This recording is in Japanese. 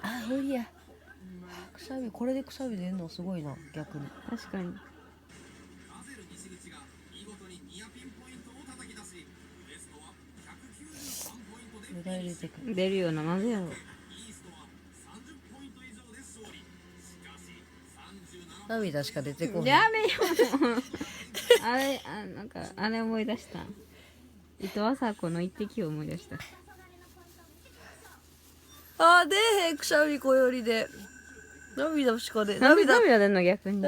あ、無理や。くしゃみ、これでくしゃみ出るのすごいな、逆に。確かに。メダル出てくる。出るような、なぜやろ。涙しか出てこない。やめよう。あれ、なんか、あれ思い出した。伊藤麻子の一滴を思い出した。出えへん、くしゃみこよりで。涙しか出、涙出んの逆に。